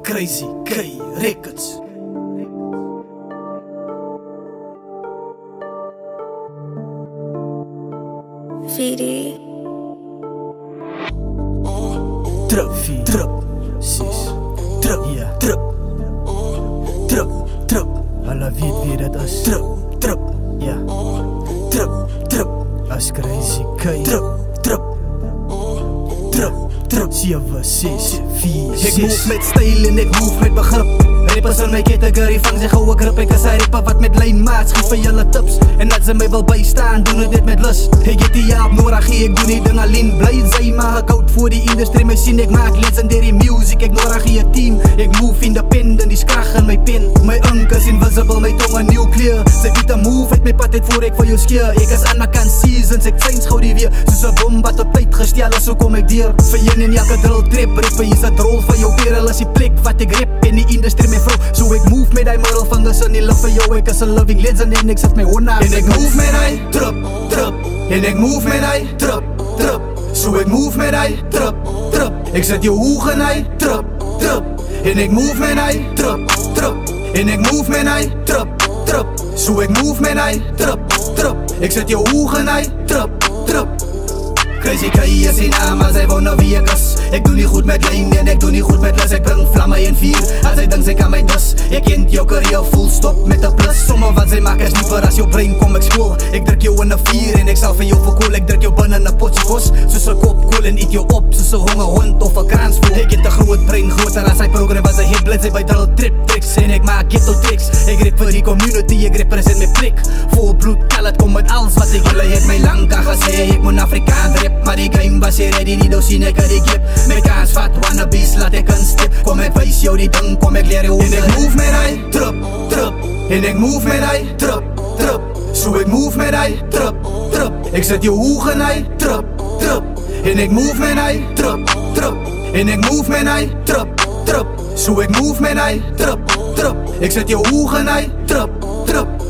Crazy K Records. VD. Trap, sis. Trap, trap. Alla weet dat is trap, ja. Trap. As Crazy K. Trap. 7, 6, 4, 6. Ik move met stijl en ik move met begrip. Rappers in my category vang sy goue grip. Ek is 'n rapper wat met lyn maats geef vir julle tips. En dat ze my wil bystaan, doen dit met lus. Ek het die jaap nodig, ek doen die ding alleen. Bly sy maar ek houd voor die industrie. My sien ek maak legendary music. Ek nodig hier 'n team. Ek move independent, die skrag in my pen. My ink is invisible, my tong is nuclear. Sy bied 'n move uit my pad uit voor ek vir jou skeer. Ek is aan my kant seasons, ek change gou die weer. Soos 'n bom wat op tyd gestel is, so kom ek deur. Vir een en elke drill trip, rapper is 'n rol van jou perel. Is die plek wat ek rap in die industrie my vrou. So ek move met die middle vingers in die lug vir jou. Ek is 'n living legend en ek sit my hond na. En ek move met die trap. En ek move met die trap. So ek move met die trap. Ek sit jou hoog in die trap. En ek move met die trap. En ek move met die trap. So ek move met die trap. Ek sit jou hoog in die trap. Crazy K is die naam, as hy wonder wie ek is. Ek doen nie goed met lyn en ek doen nie goed met lus. Ek bring vlamme en vuur, as hy dink sy kan my dus. Ek kent jou career full stop met 'n plus. Somme wat sy maak is liever as jou brein kom ek skool. Ek druk jou in 'n vuur en ek sal vir jou verkoel. Ek druk jou binne in 'n potjie kos, soos 'n kop kool en eet jou op soos 'n honger hond of 'n kransvoel. Ek het 'n groot brein, groter as hy program was 'n hit. Bly sy by drill trip tricks en ek maak ghetto tricks. Ek rap vir die community, ek represent my plek. Vol bloed, kallet kom met alles wat ek wil. Hy het my lank al gesê, ek moet Afrikaans rap. Maar die game was hier ready, nie nou sien ek het die gap. My kans vat wannabes, laat ek een stip. Kom ek wees jou die ding, kom ek leer jou. En ek move met die trap. En ek move met die trap. So ek move met die trap. Ek sit jou hoog in die trap. En ek move met die trap. En ek move met die trap. So ek move met die trap. Ek sit jou hoog in die trap. Trap.